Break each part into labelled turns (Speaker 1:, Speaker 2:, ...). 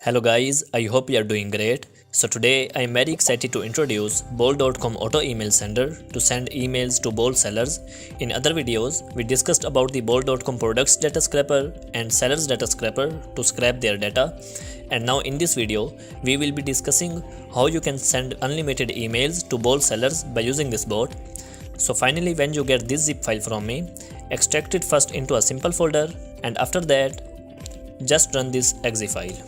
Speaker 1: Hello guys, I hope you are doing great. So today I am very excited to introduce Bol.com auto email sender to send emails to Bol sellers. In other videos, we discussed about the Bol.com products data scraper and sellers data scraper to scrap their data. And now in this video, we will be discussing how you can send unlimited emails to Bol sellers by using this bot. So finally, when you get this zip file from me, extract it first into a simple folder, and after that, just run this exe file.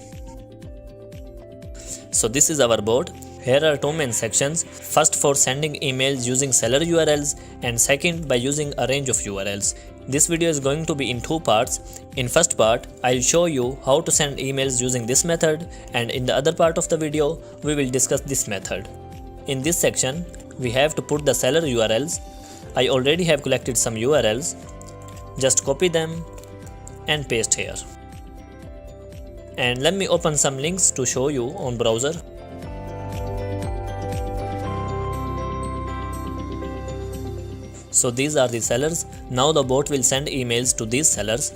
Speaker 1: So this is our bot. Here are two main sections. First, for sending emails using seller URLs, and second by using a range of URLs. This video is going to be in two parts. In first part, I'll show you how to send emails using this method, and in the other part of the video, we will discuss this method. In this section, we have to put the seller URLs. I already have collected some URLs. Just copy them and paste here. And let me open some links to show you on browser. So these are the sellers. Now the bot will send emails to these sellers.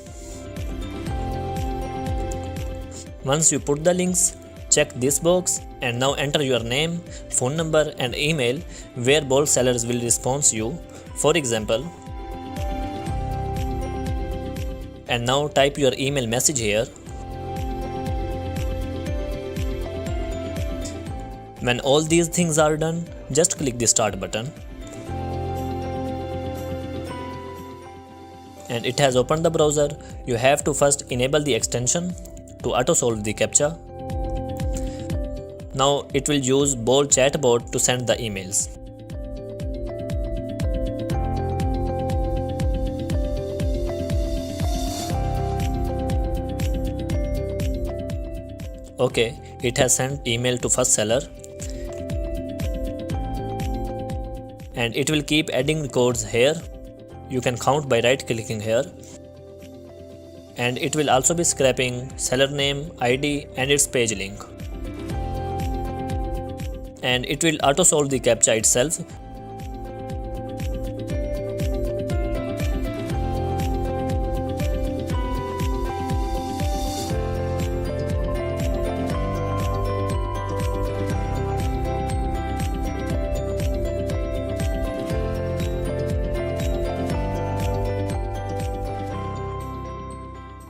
Speaker 1: Once you put the links, check this box and now enter your name, phone number and email where Bot sellers will respond you. For example, and now type your email message here. When all these things are done, just click the start button. And it has opened the browser. You have to first enable the extension to auto solve the CAPTCHA. Now it will use Bol chatbot to send the emails. Okay, it has sent email to first seller. And it will keep adding codes here. You can count by right clicking here. And it will also be scraping seller name, ID and its page link. And it will auto solve the CAPTCHA itself.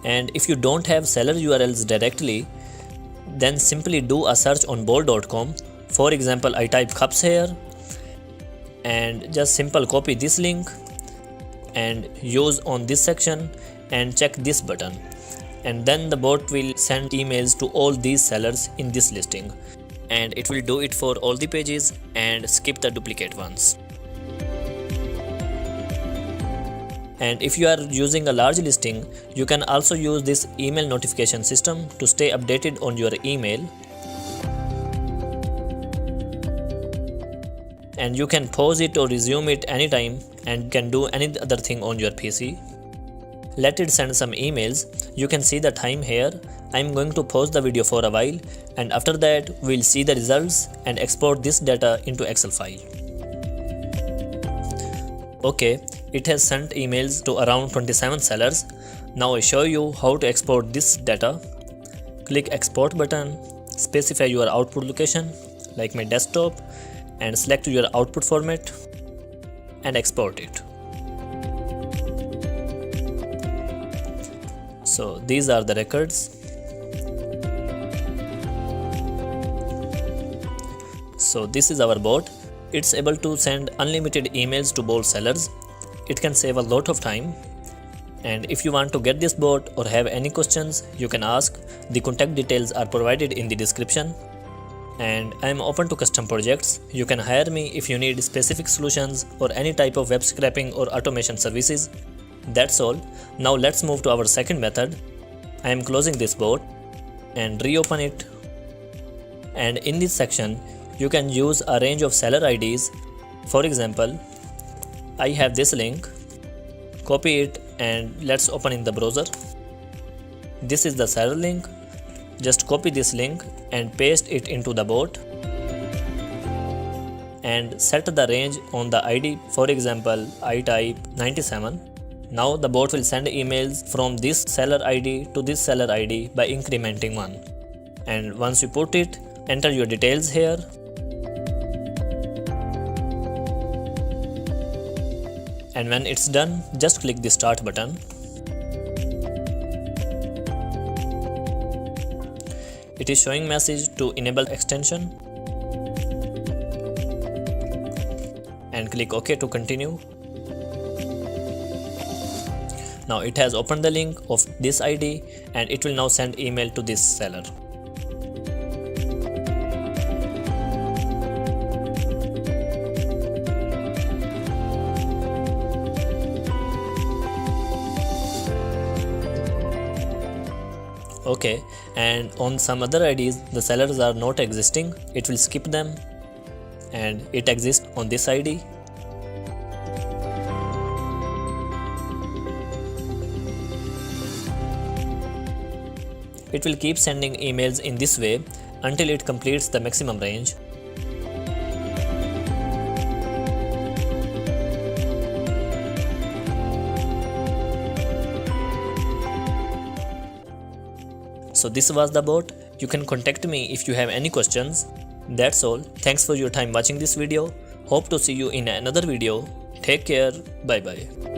Speaker 1: And if you don't have seller URLs directly, then simply do a search on Bol.com. For example, I type cups here and just simple copy this link and use on this section and check this button. And then the bot will send emails to all these sellers in this listing. And it will do it for all the pages and skip the duplicate ones. And if you are using a large listing, you can also use this email notification system to stay updated on your email. And you can pause it or resume it anytime and can do any other thing on your PC. Let it send some emails. You can see the time here. I'm going to pause the video for a while, and after that we'll see the results and export this data into Excel file. Okay, it has sent emails to around 27 sellers. Now I show you how to export this data. Click export button, specify your output location like my desktop and select your output format and export it. So these are the records. So this is our bot. It's able to send unlimited emails to Bol sellers. It can save a lot of time. And if you want to get this bot or have any questions, you can ask. The contact details are provided in the description. And I am open to custom projects. You can hire me if you need specific solutions or any type of web scraping or automation services. That's all. Now let's move to our second method. I am closing this bot and reopen it. And in this section, you can use a range of seller IDs. For example, I have this link. Copy it and let's open in the browser. This is the seller link. Just copy this link and paste it into the bot. And set the range on the ID. For example, I type 97. Now the bot will send emails from this seller ID to this seller ID by incrementing one. and once you put it, enter your details here. And when it's done, just click the start button. It is showing message to enable extension and click OK to continue. Now it has opened the link of this ID and it will now send email to this seller. Okay, and on some other IDs the sellers are not existing, it will skip them and it exists on this ID. It will keep sending emails in this way until it completes the maximum range. So this was the bot. You can contact me if you have any questions. That's all. Thanks for your time watching this video. Hope to see you in another video. Take care. Bye bye.